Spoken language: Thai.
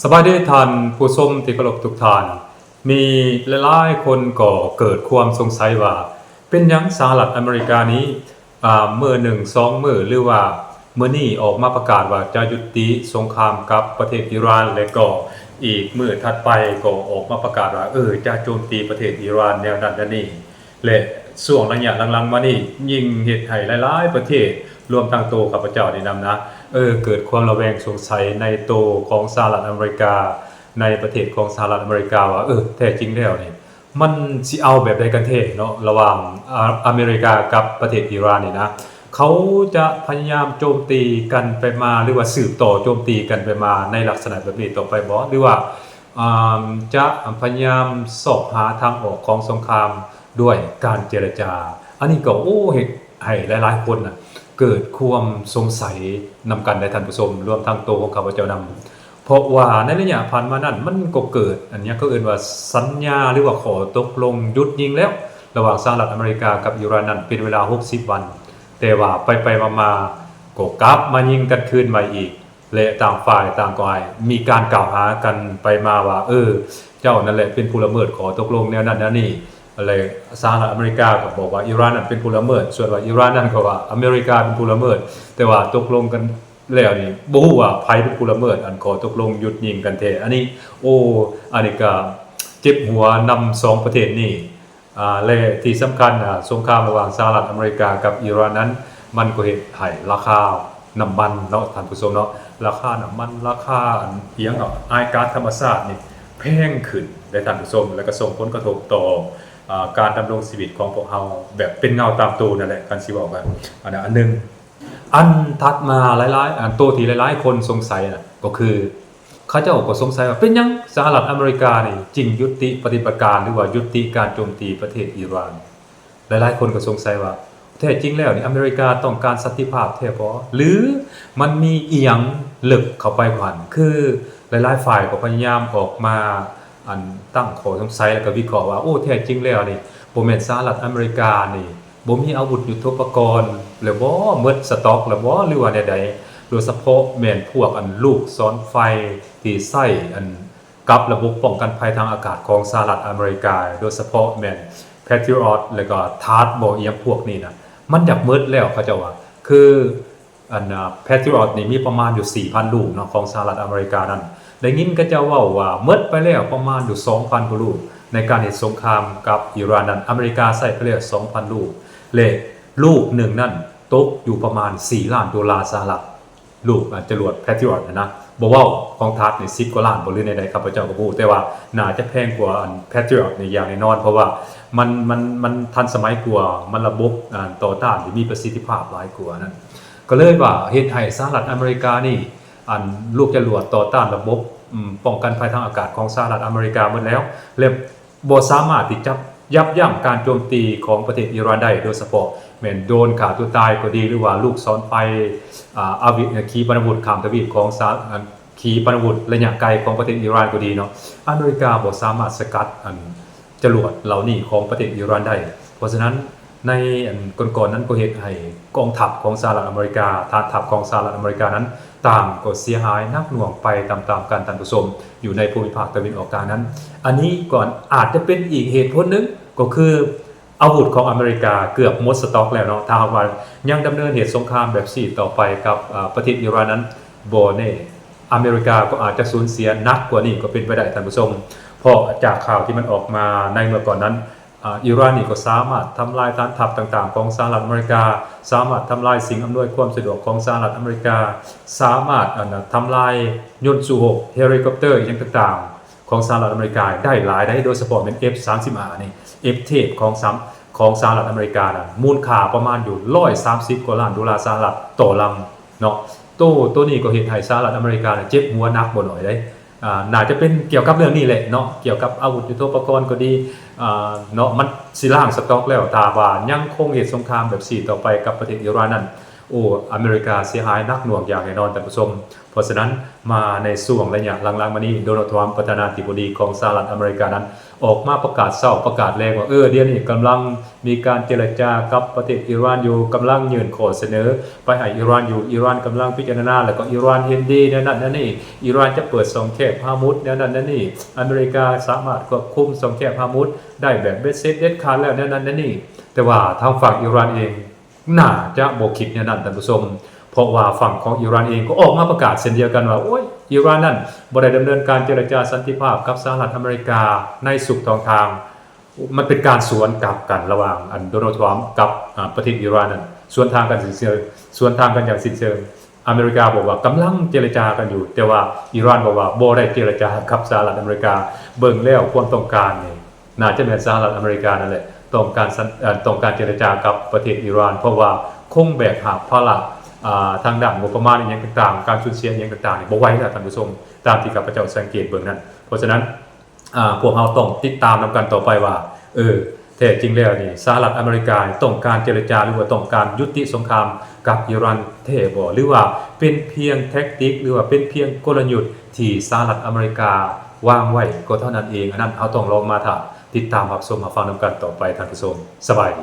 สบายดีท่านผู้ชมที่เคารพทุกท่านมีหลายๆคนก็เกิดความสงสัยว่าเป็นหยังสหรัฐอเมริกานี้มื้อ1 2มื้อหรือว่ามื้อนี้ออกมาประกาศว่าจะยุติสงครามกับประเทศอิหร่านและก็อีกมื้อถัดไปก็ออกมาประกาศว่าจะโจมตีประเทศอิหร่านแนวนั้นแนวนี้และช่วงระยะหลังๆมานี้ยิ่งเฮ็ดให้หลายๆประเทศรวมทั้งตัวข้าพเจ้านี่นำนะเกิดความระแวงสงสัยในตัวของสหรัฐอเมริกาในประเทศของสหรัฐอเมริกาว่าแท้จริงแล้วนี่มันสิเอาแบบใดกันแท้เนาะระหว่างอเมริกากับประเทศอิหร่านนี่นะเขาจะพยายามโจมตีกันไปมาหรือว่าสืบต่อโจมตีกันไปมาในลักษณะแบบนี้ต่อไปบ่หรือว่าจะพยายามสอบหาทางออกของสงครามด้วยการเจรจาอันนี้ก็เฮ็ดให้หลายๆคนน่ะเกิดความสงสัยนำกันในท่านผู้ชมรวมทั้งตัวของข้าพเจ้านำเพราะว่าในระยะผ่านมานั้นมันก็เกิดอันนี้เขาเอิ้นว่าสัญญาหรือว่าขอตกลงหยุดยิงแล้วระหว่างสหรัฐอเมริกากับอิหร่านนั้นเป็นเวลา60วันแต่ว่าไปๆมาๆก็กลับมายิงกันคืนใหม่อีกและต่างฝ่ายต่างก็มีการกล่าวหากันไปมาว่าเจ้านั่นแหละเป็นผู้ละเมิดขอตกลงแนวนั้นแนวนี้อะไรสหรัฐอเมริกาก็บอกว่าอิหร่านนั้นเป็นผู้ละเมิดส่วนว่าอิหร่านนั้นก็ว่าอเมริกาเป็นผู้ละเมิดแต่ว่าตกลงกันแล้วนี่บ่ฮู้ว่าไผเป็นผู้ละเมิดอันขอตกลงหยุดยิงกันแท้อันนี้อันนี้ก็เจ็บหัวนำ2ประเทศนี้และที่สำคัญสงครามระหว่างสหรัฐอเมริกากับอิหร่านนั้นมันก็เฮ็ดให้ราคาน้ำมันเนาะท่านผู้ชมเนาะราคาน้ำมันราคาอิหยังอายก๊าซธรรมชาตินี่แพงขึ้นได้ท่านผู้ชมแล้วก็ส่งผลกระทบต่อการดำรงชีวิตของพวกเราแบบเป็นเงาตามตัวนั่นแหละกันสิเว้ากันอันนึงอันถัดมาหลายๆอันตัวที่หลายๆคนสงสัยน่ะก็คือเขาเจ้าก็สงสัยว่าเป็นหยังสหรัฐอเมริกานี่จึงยุติปฏิบัติการหรือว่ายุติการโจมตีประเทศอิหร่านหลายๆคนก็สงสัยว่าแท้จริงแล้วนี่อเมริกาต้องการสันติภาพแท้บ่หรือมันมีอีหยังลึกเข้าไปกว่านั้นคือหลายๆฝ่ายก็พยายามออกมาอันตั้งข้อสงสัยแล้วก็วิเคราะห์ว่าแท้จริงแล้วนี่บ่แม่นสหรัฐอเมริกานี่บ่มีอาวุธยุทโธปกรณ์แล้วบ่หมดสต็อกแล้วบ่หรือว่าใดๆโดยเฉพาะแม่นพวกลูกศรไฟที่ใช้กับระบบป้องกันภัยทางอากาศของสหรัฐอเมริกาโดยเฉพาะแม่น Patriot แล้วก็ทาร์ดบ่อีหยังพวกนี้น่ะมันอยากหมดแล้วเขาเจ้าว่าคือPatriot นี่มีประมาณอยู่ 4,000 ลูกเนาะของสหรัฐอเมริกานั้นได้ยินเขาเจ้าเว้าว่าหมดไปแล้วประมาณอยู่ 2,000 กว่าลูกในการเฮ็ดสงครามกับอิหร่านนั้นอเมริกาใช้ไปแล้ว 2,000 ลูกและลูกหนึ่งนั้นตกอยู่ประมาณ$4 ล้านสหรัฐลูกจรวด Patriot นะบ่เว้าของทาร์ดนี่10 กว่าล้านบ่หรือใดๆครับพระเจ้าก็บ่รู้แต่ว่าน่าจะแพงกว่าPatriot นี่อย่างแน่นอนเพราะว่ามันทันสมัยกว่ามันระบบต่อต้านที่มีประสิทธิภาพหลายกว่านั้นก็เลยว่าเฮ็ดให้สหรัฐอเมริกานี่ลูกจรวดต่อต้านระบบป้องกันภัยทางอากาศของสหรัฐอเมริกาหมดแล้วและบ่สามารถที่จะยับยั้งการโจมตีของประเทศอิหร่านได้โดยเฉพาะแม่นโดนฆ่าตัวตายก็ดีหรือว่าลูกศรไฟขีปนาวุธข้ามทวีปของขีปนาวุธระยะไกลของประเทศอิหร่านก็ดีเนาะอเมริกาบ่สามารถสกัดจรวดเหล่านี้ของประเทศอิหร่านได้เพราะฉะนั้นในก่อนๆนั้นก็เฮ็ดให้กองทัพของสหรัฐอเมริกาฐานทัพของสหรัฐอเมริกานั้นต่างก็เสียหายหนักหน่วงไปตามๆกันท่านผู้ชมอยู่ในภูมิภาคตะวันออกกลางนั้นอันนี้ก่อนอาจจะเป็นอีกเหตุผลนึงก็คืออาวุธของอเมริกาเกือบหมดสต็อกแล้วเนาะถ้าหากว่ายังดำเนินเหตุสงครามแบบนี้ต่อไปกับประเทศอิหร่านนั้นบ่แน่อเมริกาก็อาจจะสูญเสียหนักกว่านี้ก็เป็นไปได้ท่านผู้ชมเพราะจากข่าวที่มันออกมาในเมื่อก่อนนั้นอิหร่านนี่ก็สามารถทำลายฐานทัพต่างๆของสหรัฐอเมริกาสามารถทำลายสิ่งอำนวยความสะดวกของสหรัฐอเมริกาสามารถทำลายยนต์สู้รบเฮลิคอปเตอร์อย่างต่างๆของสหรัฐอเมริกาได้หลายได้โดยเฉพาะเป็น F-35 นี่ F-10 ของสหรัฐอเมริกาน่ะมูลค่าประมาณอยู่$130 กว่าล้านสหรัฐต่อลำเนาะตัวนี้ก็เฮ็ดให้สหรัฐอเมริกาเจ็บหัวนักบ่น้อยได้น่าจะเป็นเกี่ยวกับเรื่องนี้แหละเนาะเกี่ยวกับอาวุธยุทโธปกรณ์ก็ดีเนาะมันสิล้างสต็อกแล้วถ้าว่ายังคงเหตุสงครามแบบนี้ต่อไปกับประเทศอิหร่านนั้นอเมริกาเสียหายหนักหน่วงอย่างแน่นอนท่านผู้ชมเพราะฉะนั้นมาในช่วงระยะหลังๆมานี้โดนัลด์ทรัมป์ประธานาธิบดีของสหรัฐอเมริกานั้น ออกมาประกาศเศร้าประกาศแรงว่าเดี๋ยวนี้กำลังมีการเจรจากับประเทศอิหร่านอยู่กำลังยื่นข้อเสนอไปให้อิหร่านอยู่อิหร่านกำลังพิจารณาแล้วก็อิหร่านเห็นดีแนวนั้นนั่นนี่อิหร่านจะเปิดช่องแคบฮาร์มุดแนวนั้นนั่นนี่อเมริกาสามารถควบคุมช่องแคบฮาร์มุดได้แบบเบ็ดเสร็จเด็ดขาดแล้วแนวนั้นนั่นนี่แต่ว่าทางฝั่งอิหร่านเองน่าจะบ่คิดแนวนั้นท่านผู้ชมเพราะว่าฝั่งของอิหร่านเองก็ออกมาประกาศเช่นเดียวกันว่าโอ้ยอิหร่านนั่นบ่ได้ดำเนินการเจรจาสันติภาพกับสหรัฐอเมริกาในสุขทองทางมันเป็นการสวนกลับกันระหว่างโดนัลด์ทรัมป์กับประเทศอิหร่านนั่นสวนทางกันสิ้นเชิงสวนทางกันอย่างสิ้นเชิงอเมริกาบอกว่ากำลังเจรจากันอยู่แต่ว่าอิหร่านบอกว่าบ่ได้เจรจากับสหรัฐอเมริกาเบิ่งแล้วความต้องการนี่น่าจะเป็นสหรัฐอเมริกานั่นแหละต้องการเจรจากับประเทศอิหร่านเพราะว่าคงแบกหาบภาระทางด้านงบประมาณอย่างต่างๆการสูญเสียอย่างต่างๆนี่บ่ไหวแล้วท่านผู้ชมตามที่ข้าพเจ้าสังเกตเบิ่งนั้นเพราะฉะนั้นพวกเราต้องติดตามนำกันต่อไปว่าแท้จริงแล้วนี่สหรัฐอเมริกาต้องการเจรจาหรือว่าต้องการยุติสงครามกับอิหร่านแท้บ่หรือว่าเป็นเพียงแท็กติกหรือว่าเป็นเพียงกลยุทธ์ที่สหรัฐอเมริกาวางไว้ก็เท่านั้นเองอันนั้นเราต้องลองมาติดตามรับชมมาฟังนำกันต่อไปท่านผู้ชมสบายดี